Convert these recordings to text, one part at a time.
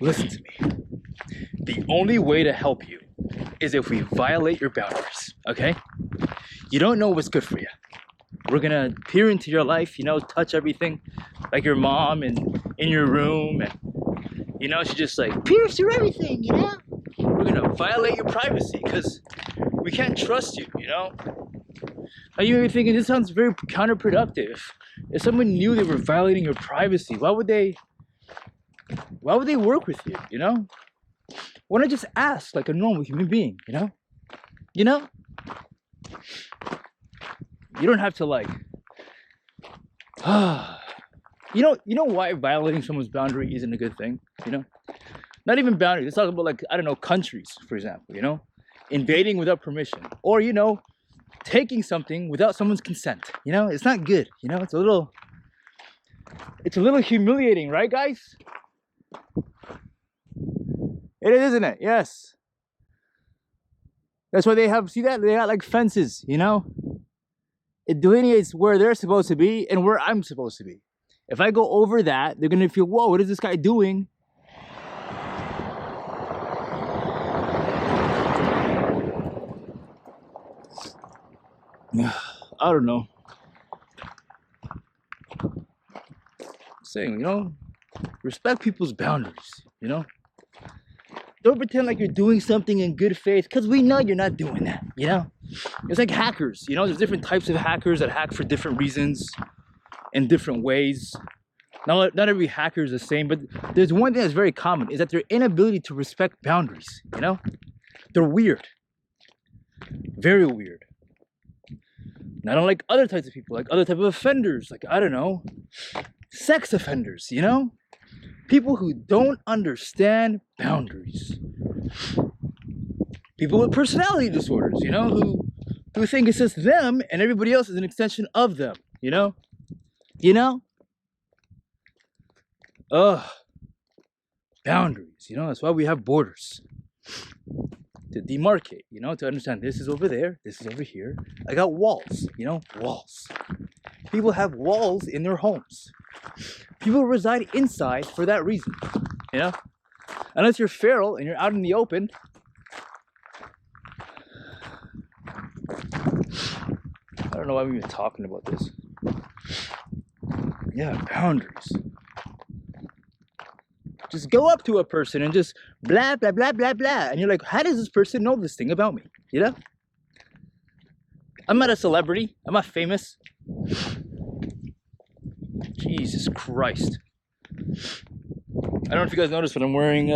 listen to me. The only way to help you is if we violate your boundaries, okay? You don't know what's good for you. We're gonna peer into your life, you know, touch everything, like your mom and in your room, and you know, she just like peers through everything, you know? We're gonna violate your privacy because we can't trust you, you know? Now you may be thinking, this sounds very counterproductive. If someone knew they were violating your privacy, why would they work with you, you know? Why not just ask like a normal human being, you know? You know? You don't have to like, you know why violating someone's boundary isn't a good thing, you know? Not even boundaries, let's talk about like, I don't know, countries, for example, you know? Invading without permission, or, you know, taking something without someone's consent, you know? It's not good, you know? It's a little humiliating, right, guys? It is, isn't it? Yes. That's why they have, see that? They got like fences, you know? It delineates where they're supposed to be and where I'm supposed to be. If I go over that, they're gonna feel, whoa, what is this guy doing? I don't know. Saying, you know, respect people's boundaries, you know? Don't pretend like you're doing something in good faith, because we know you're not doing that, you know? It's like hackers, you know? There's different types of hackers that hack for different reasons in different ways. Not every hacker is the same, but there's one thing that's very common, is that their inability to respect boundaries, you know? They're weird. Very weird. Not unlike other types of people, like other type of offenders, like, I don't know, sex offenders, you know? People who don't understand boundaries. People with personality disorders, you know, who think it's just them and everybody else is an extension of them, you know? You know? Boundaries, you know, that's why we have borders. To demarcate, you know, to understand this is over there, this is over here. I got walls, you know, walls. People have walls in their homes. People reside inside for that reason, you know? Unless you're feral and you're out in the open. I don't know why I'm even talking about this. Yeah, boundaries. Just go up to a person and just blah, blah, blah, blah, blah. And you're like, how does this person know this thing about me? You know? I'm not a celebrity. I'm not famous. Jesus Christ. I don't know if you guys noticed, but I'm wearing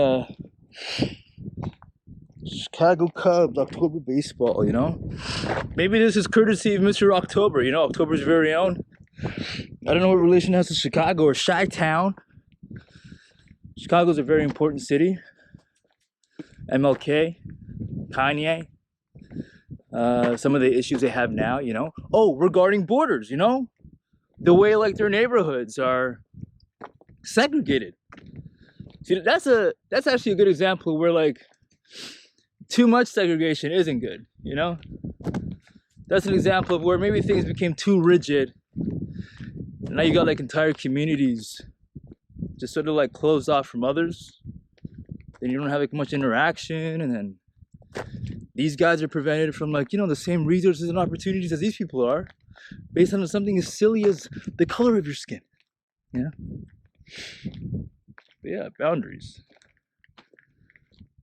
Chicago Cubs October baseball, you know? Maybe this is courtesy of Mr. October, you know, October's very own. I don't know what relation it has to Chicago or Chi-Town. Chicago's a very important city. MLK, Kanye, some of the issues they have now, you know. Oh, regarding borders, you know, the way like their neighborhoods are segregated. See, that's actually a good example where like too much segregation isn't good, you know. That's an example of where maybe things became too rigid. And now you got like entire communities just sort of like closed off from others. Then you don't have like much interaction, and then these guys are prevented from like, you know, the same resources and opportunities as these people are, based on something as silly as the color of your skin, you know? But yeah, boundaries.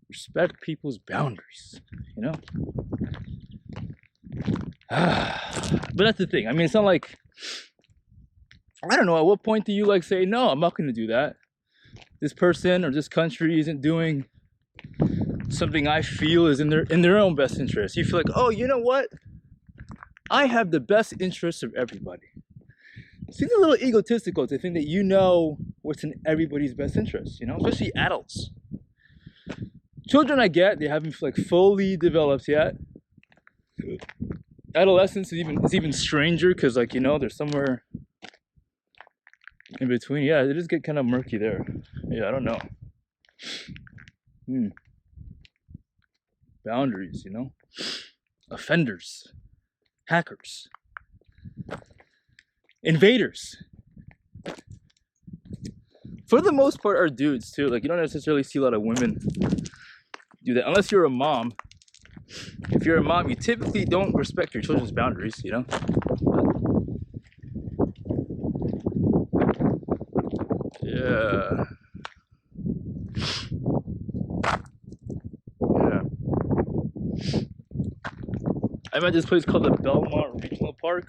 Respect people's boundaries, you know? But that's the thing. I mean, it's not like, I don't know, at what point do you like say, no, I'm not going to do that. This person or this country isn't doing something I feel is in their own best interest. You feel like, oh, you know what? I have the best interests of everybody. It seems a little egotistical to think that you know what's in everybody's best interest, you know, especially adults. Children, I get, they haven't like fully developed yet. Adolescence is even stranger because, like, you know, there's somewhere in between. Yeah, it does get kind of murky there. Yeah, I don't know. Boundaries, you know? Offenders. Hackers. Invaders. for the most part, are dudes too. Like, you don't necessarily see a lot of women do that unless you're a mom. If you're a mom, you typically don't respect your children's boundaries, you know? Yeah. Yeah. I'm at this place called the Belmont Regional Park.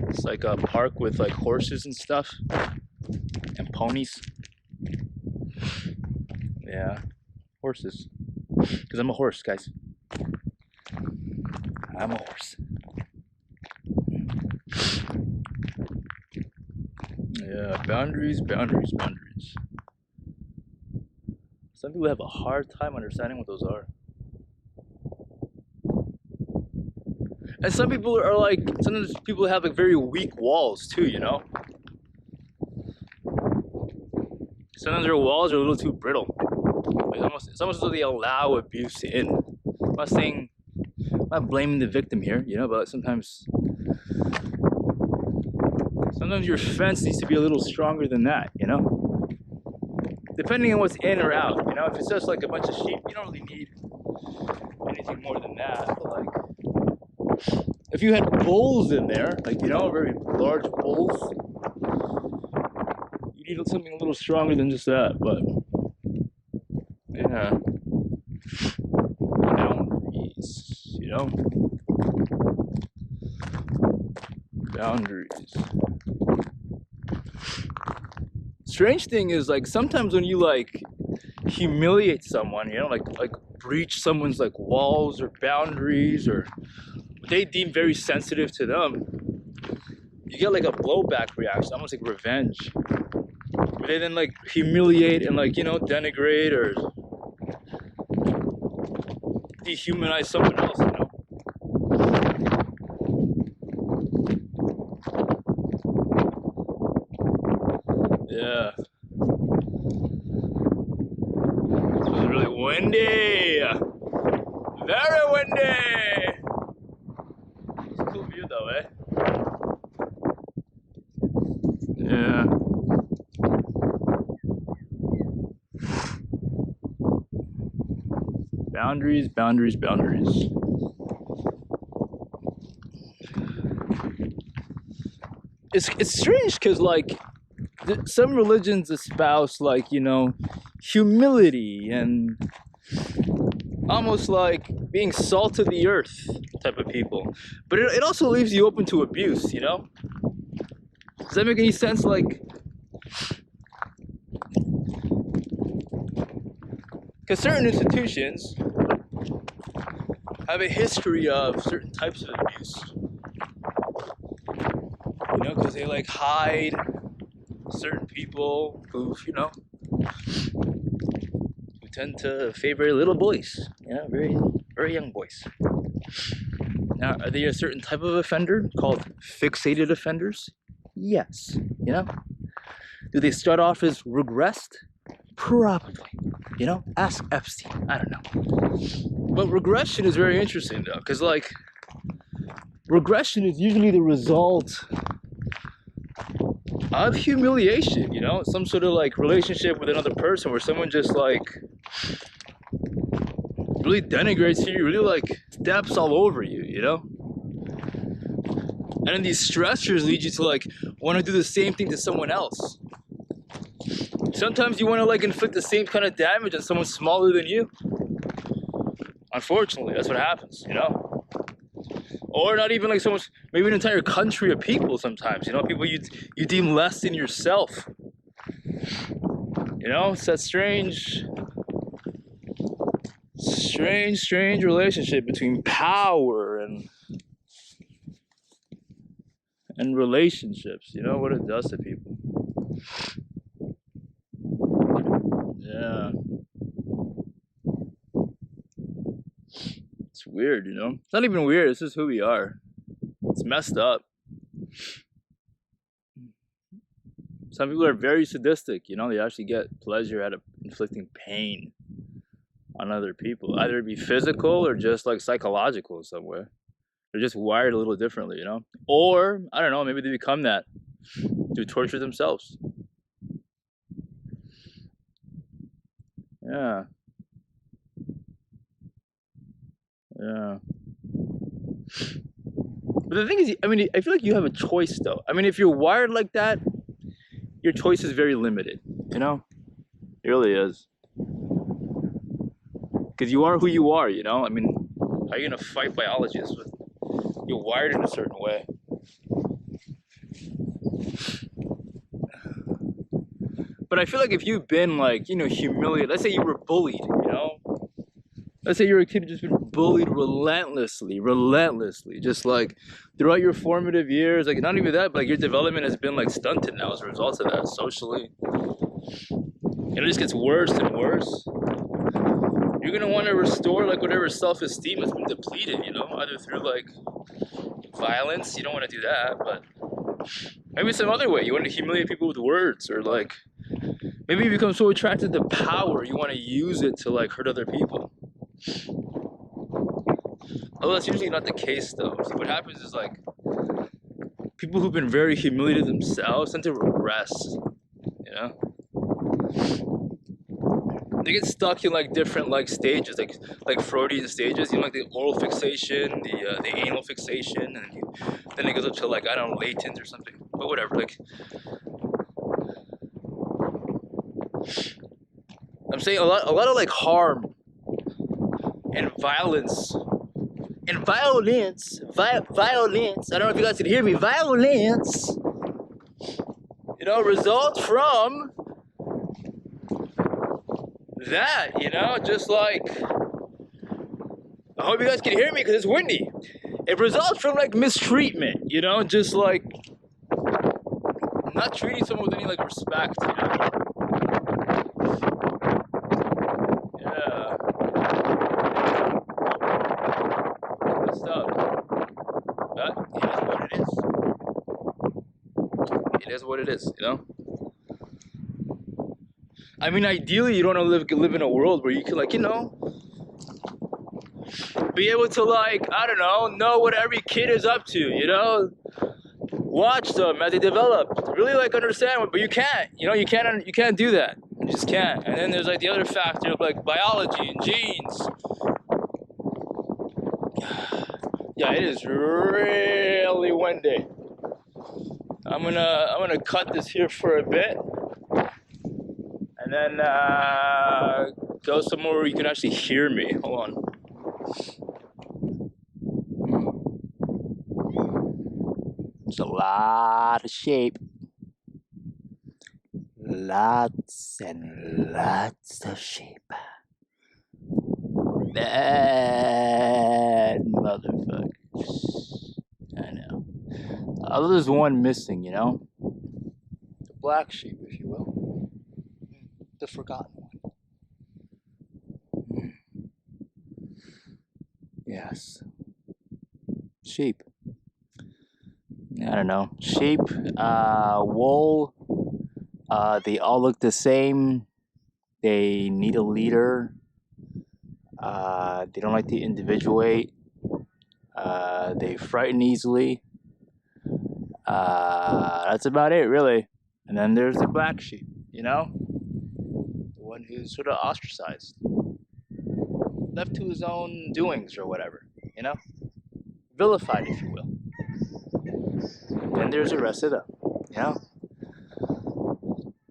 It's like a park with like horses and stuff and ponies. Yeah, horses. Because I'm a horse, guys. I'm a horse. Yeah, boundaries, boundaries, boundaries. Some people have a hard time understanding what those are. And some people are like, sometimes people have like very weak walls too, you know? Sometimes their walls are a little too brittle. It's almost as though they allow abuse in. I'm not saying, I'm not blaming the victim here, you know, but sometimes your fence needs to be a little stronger than that, you know? Depending on what's in or out, you know? If it's just like a bunch of sheep, you don't really need anything more than that, but like, if you had bulls in there, like, you know, very large bulls, you need something a little stronger than just that, but yeah. Boundaries, you know? Boundaries. Strange thing is, like, sometimes when you like humiliate someone, you know, like breach someone's like walls or boundaries or what they deem very sensitive to them, you get like a blowback reaction, almost like revenge. Where they then like humiliate and like, you know, denigrate or dehumanize someone else, you know? Yeah. It was really windy. Very windy. It's a cool view though, eh? Yeah. Boundaries, boundaries, boundaries. It's strange because like some religions espouse like, you know, humility and almost like being salt of the earth type of people, but it also leaves you open to abuse, you know? Does that make any sense? Like, because certain institutions have a history of certain types of abuse, you know, because they like hide certain people who, you know, who tend to favor little boys, you know, very, very young boys. Now, are they a certain type of offender called fixated offenders? Yes, you know. Do they start off as regressed? Probably, you know, ask Epstein, I don't know. But regression is very interesting though, because like, regression is usually the result of humiliation, you know, some sort of like relationship with another person where someone just like really denigrates you, really like steps all over you, you know? And then these stressors lead you to like want to do the same thing to someone else. Sometimes you want to like inflict the same kind of damage on someone smaller than you. Unfortunately, that's what happens, you know? Or not even like someone, maybe an entire country of people sometimes, you know? People you deem less than yourself. You know, it's that strange relationship between power and relationships, you know, what it does to people. Yeah. It's weird, you know? It's not even weird, it's just who we are. It's messed up. Some people are very sadistic, you know? They actually get pleasure out of inflicting pain on other people. Either it be physical or just like psychological in some way. They're just wired a little differently, you know? Or, I don't know, maybe they become that to torture themselves. Yeah. Yeah. But the thing is, I mean, I feel like you have a choice, though. I mean, if you're wired like that, your choice is very limited. You know, it really is. Because you are who you are. You know, I mean, how are you gonna fight biologists with you're wired in a certain way? But I feel like if you've been like, you know, humiliated, let's say you were bullied, you know, let's say you're a kid who's just been bullied relentlessly, just like throughout your formative years, like not even that, but like your development has been like stunted now as a result of that socially. And it just gets worse and worse. You're gonna want to restore like whatever self-esteem has been depleted, you know, either through like violence, you don't want to do that, but maybe some other way. You want to humiliate people with words, or like maybe you become so attracted to power you want to use it to like hurt other people. Although that's usually not the case though. See, what happens is like people who've been very humiliated themselves tend to regress, you know? They get stuck in like different like stages, like Freudian stages, you know, like the oral fixation, the anal fixation, and then it goes up to like, I don't know, latent or something. But whatever, like I'm saying a lot of like harm and violence. And violence, violence, I don't know if you guys can hear me, violence, you know, results from that, you know, just like, I hope you guys can hear me because it's windy. It results from like mistreatment, you know, just like not treating someone with any like respect, you know. Yeah. What's up? But it is what it is. It is what it is, you know. I mean, ideally, you don't want to live in a world where you can, like, you know, be able to, like, I don't know what every kid is up to, you know, watch them as they develop, really, like, understand, but you can't, you know, you can't do that, you just can't. And then there's, like, the other factor of, like, biology and genes. Yeah, it is really windy. I'm gonna cut this here for a bit. And then go somewhere where you can actually hear me. Hold on. There's a lot of shape. Lots and lots of shape. Bad motherfuckers. I know. There's one missing, you know? The black sheep, if you will. The forgotten one. Yes. Sheep. I don't know. Sheep, wool, they all look the same. They need a leader. They don't like to individuate. They frighten easily. That's about it, really. And then there's the black sheep, you know? The one who's sort of ostracized. Left to his own doings or whatever, you know? Vilified, if you will. Then there's the rest of them, you know?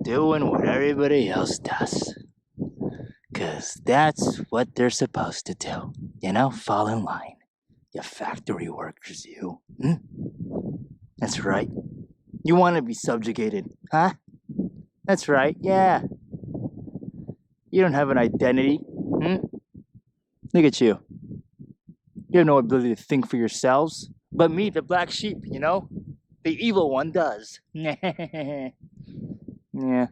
Doing what everybody else does. Because that's what they're supposed to do. You know? Fall in line. You factory workers, you. That's right. You want to be subjugated, huh? That's right, yeah. You don't have an identity. Look at you. You have no ability to think for yourselves. But me, the black sheep, you know? The evil one does. Yeah. Yeah.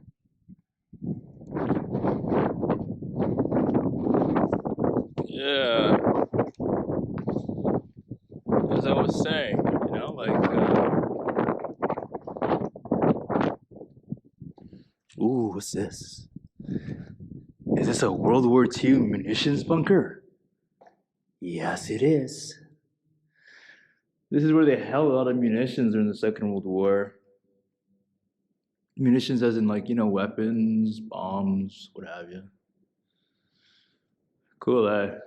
As I was saying, you know, like, ooh, what's this? Is this a World War II munitions bunker? Yes, it is. This is where they held a lot of munitions during the Second World War. Munitions as in, like, you know, weapons, bombs, what have you. Cool,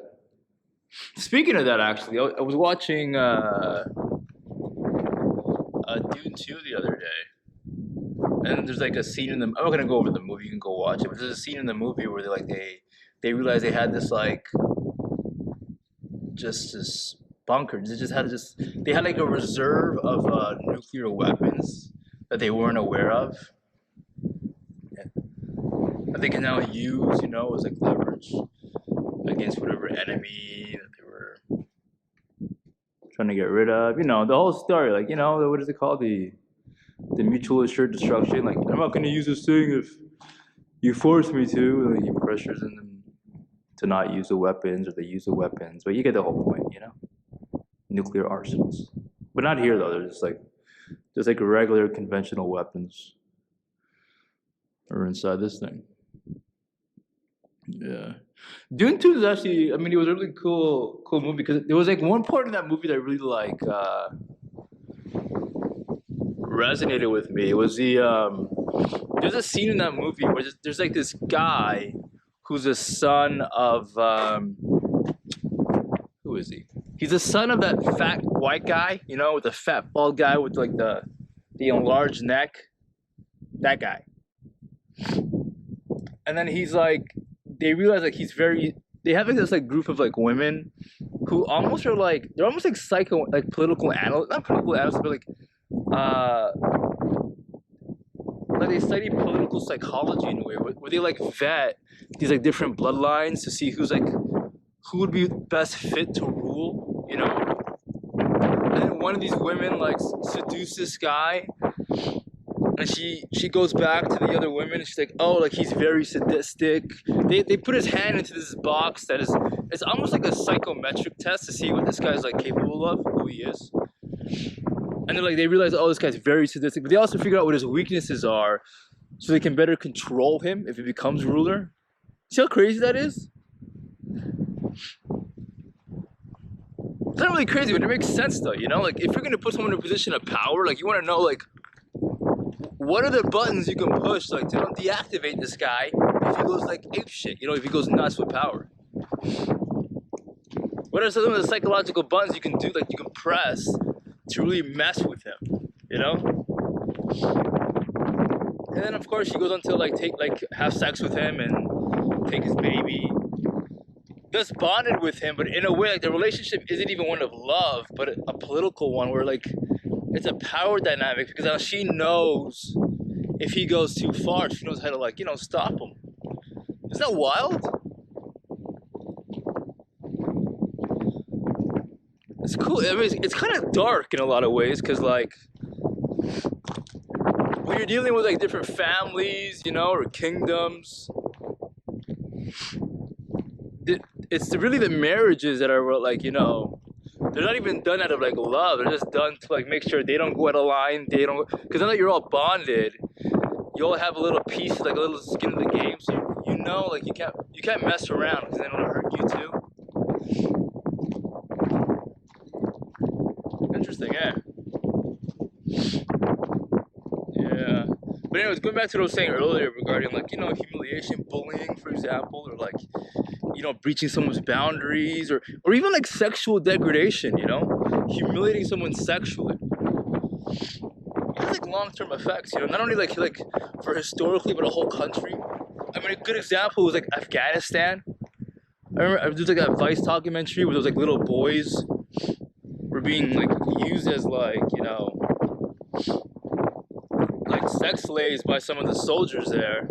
Speaking of that, actually, I was watching Dune 2 the other day, and there's like a scene in the. I'm not gonna go over the movie. You can go watch it. But there's a scene in the movie where they realize they had this like just this bunker. They had like a reserve of nuclear weapons that they weren't aware of. That they can now use, as like leverage against whatever enemy that they were trying to get rid of. The whole story, like, what is it called? The mutual assured destruction. Like, I'm not going to use this thing if you force me to. Like, he pressures them to not use the weapons, or they use the weapons. But you get the whole point, Nuclear arsenals. But not here, though. They're just like regular conventional weapons are inside this thing. Yeah. Dune 2 is actually, it was a really cool movie, because there was like one part in that movie that really like resonated with me. It was there's a scene in that movie where there's like this guy who's a son of, who is he? He's the son of that fat white guy, with the fat bald guy with like the enlarged neck. That guy. And then he's like, they realize like they have like this like group of like women who almost are like, they're almost like psycho, like political analysts, not political analysts, but like they study political psychology in a way, where they like vet these like different bloodlines to see who would be best fit to rule, And then one of these women like seduces this guy, and she goes back to the other women, and she's like, oh, like he's very sadistic. They put his hand into this box that it's almost like a psychometric test to see what this guy's like capable of, who he is. And then like they realize, oh, this guy's very sadistic, but they also figure out what his weaknesses are, so they can better control him if he becomes ruler. See how crazy that is? It's not really crazy, but it makes sense though, Like if you're gonna put someone in a position of power, like you want to know like, what are the buttons you can push, like, to deactivate this guy if he goes like apeshit, if he goes nuts with power? What are some of the psychological buttons you can do, like you can press to really mess with him, And then of course she goes on to like have sex with him and take his baby. Thus bonded with him, but in a way like the relationship isn't even one of love, but a political one where like it's a power dynamic, because now she knows if he goes too far, she knows how to like, stop him. Isn't that wild? It's cool. It's kind of dark in a lot of ways, because like when you're dealing with like different families, or kingdoms, it's really the marriages that are like, they're not even done out of like love. They're just done to like make sure they don't go out of line. They don't, because now that you're all bonded, you all have a little piece, like a little skin in the game. So like you can't mess around, because they don't hurt you too. Interesting, yeah. Yeah. But anyways, going back to what I was saying earlier regarding like humiliation, bullying, for example, or like breaching someone's boundaries, or even like sexual degradation, humiliating someone sexually. It has like long-term effects, not only like for historically, but a whole country. A good example was like Afghanistan. I remember there's like that Vice documentary where those like little boys were being like used as like like sex slaves by some of the soldiers there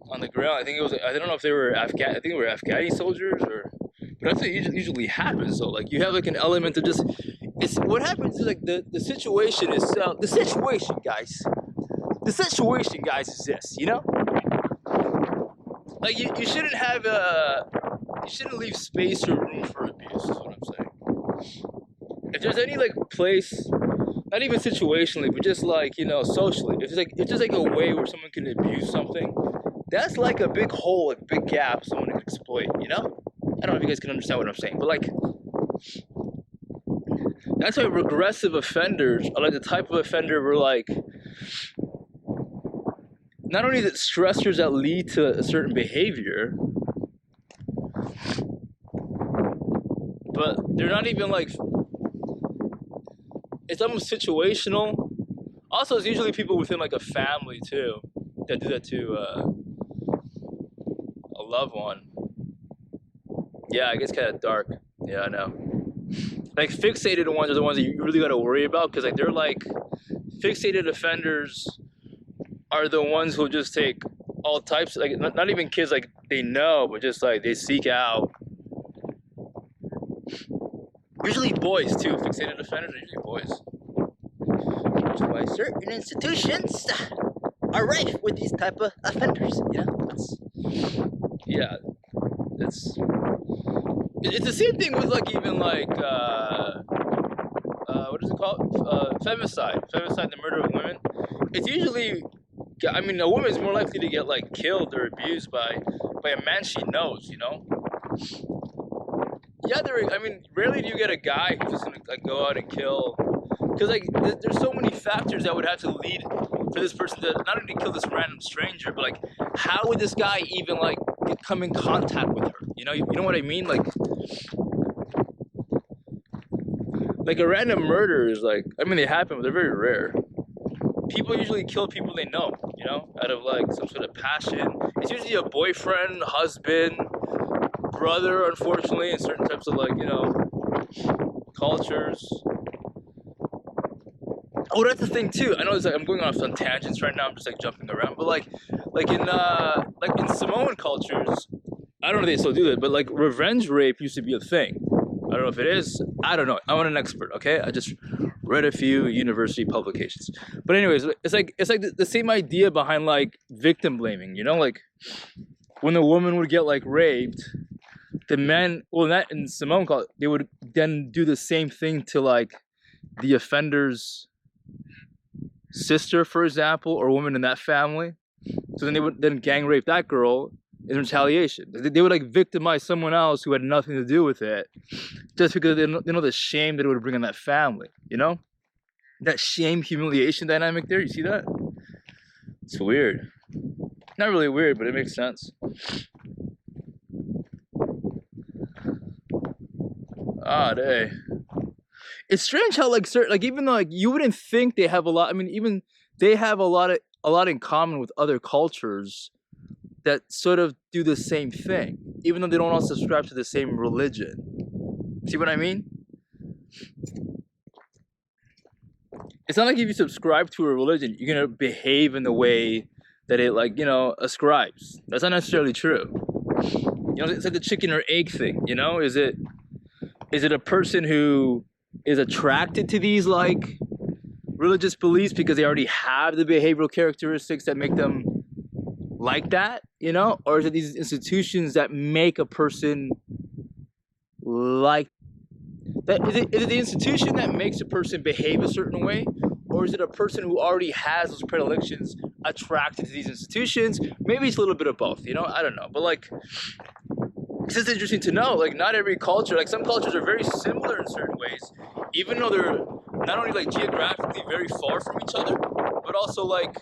on the ground. I don't know if they were I think they were Afghani soldiers, but that's what usually happens. So like you have like an element of just, it's what happens is like the situation is the situation guys is this, like you shouldn't have you shouldn't leave space or room for abuse, is what I'm saying. If there's any like place, not even situationally, but just like socially, if there's like a way where someone can abuse something, that's like a big hole, like big gap someone can exploit, I don't know if you guys can understand what I'm saying, but like that's why regressive offenders are like the type of offender where like not only is it stressors that lead to a certain behavior, but they're not even like, it's almost situational. Also, it's usually people within like a family too that do that to a loved one. Yeah, it gets kind of dark. Yeah, I know. Like fixated ones are the ones that you really got to worry about, because like they're like, fixated offenders are the ones who just take all types, like not even kids like they know, but just like they seek out. Usually boys too. Fixated offenders are usually boys. Which is why certain institutions are rife with these type of offenders. You know, it's the same thing with like even like what is it called? Femicide. Femicide, the murder of women. It's usually, I mean, a woman is more likely to get like killed or abused by a man she knows, you know? Yeah, I mean, rarely do you get a guy who's just gonna like go out and kill, because like there's so many factors that would have to lead for this person to not only kill this random stranger, but like how would this guy even like come in contact with her? You know what I mean? Like a random murder is like, I mean, they happen, but they're very rare. People usually kill people they know, you know, out of like some sort of passion. It's usually a boyfriend, husband, brother, unfortunately, in certain types of like, you know, cultures. Oh, that's the thing too. I know it's like I'm going off on tangents right now. I'm just like jumping around, but like in Samoan cultures, I don't know if they still do that, but like revenge rape used to be a thing. I don't know if it is. I don't know. I'm not an expert, okay? I just read a few university publications. But anyways, it's like the same idea behind like victim blaming, you know? Like when the woman would get like raped, the men, well, that in Samoan culture, they would then do the same thing to like the offender's sister, for example, or woman in that family. So then they would then gang rape that girl in retaliation. They would like victimize someone else who had nothing to do with it, just because they know the shame that it would bring on that family, you know? That shame humiliation dynamic there, you see that? It's weird. Not really weird, but it makes sense. Ah, day. It's strange how like certain, like even though like you wouldn't think they have a lot, I mean, even they have a lot in common with other cultures that sort of do the same thing, even though they don't all subscribe to the same religion. See what I mean? It's not like if you subscribe to a religion, you're gonna behave in the way that it like, you know, ascribes. That's not necessarily true. You know, it's like the chicken or egg thing, you know? Is it a person who is attracted to these like religious beliefs because they already have the behavioral characteristics that make them like that, you know? Or is it these institutions that make a person like that? Is it the institution that makes a person behave a certain way? Or is it a person who already has those predilections attracted to these institutions? Maybe it's a little bit of both, you know? I don't know. But like, it's just interesting to know, like not every culture, like some cultures are very similar in certain ways, even though they're not only like geographically very far from each other, but also like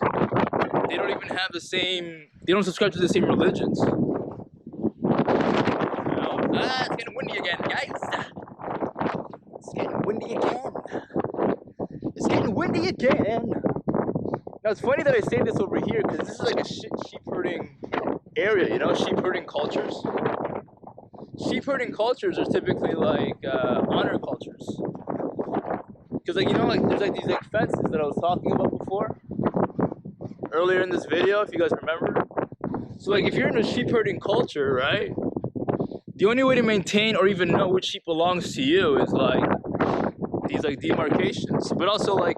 they don't even have the same, they don't subscribe to the same religions. You know? It's getting windy again, guys. It's getting windy again. It's getting windy again. Now it's funny that I say this over here because this is like a sheep herding area, you know, sheep herding cultures. Sheep herding cultures are typically like honor cultures. Because like, you know, like there's like these like fences that I was talking about before, earlier in this video, if you guys remember. So like if you're in a sheep herding culture, right, the only way to maintain or even know which sheep belongs to you is like these like demarcations. But also like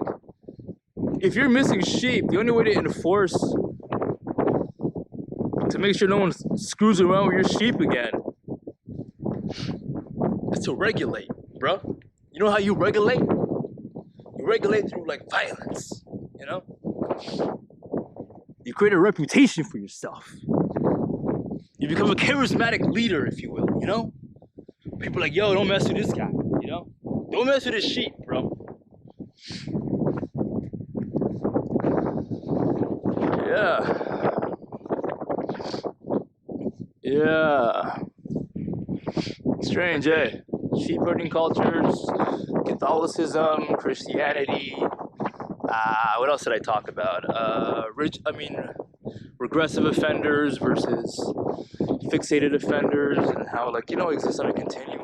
if you're missing sheep, the only way to enforce, to make sure no one screws around with your sheep again, is to regulate, bro. You know how you regulate? You regulate through like violence, you know? You create a reputation for yourself. You become a charismatic leader, if you will, you know? People are like, yo, don't mess with this guy, you know? Don't mess with his sheep, bro. Yeah. Strange, eh? sheep herding cultures, Catholicism, Christianity. What else did I talk about? Regressive offenders versus fixated offenders, and how, like, you know, exists on a continuum.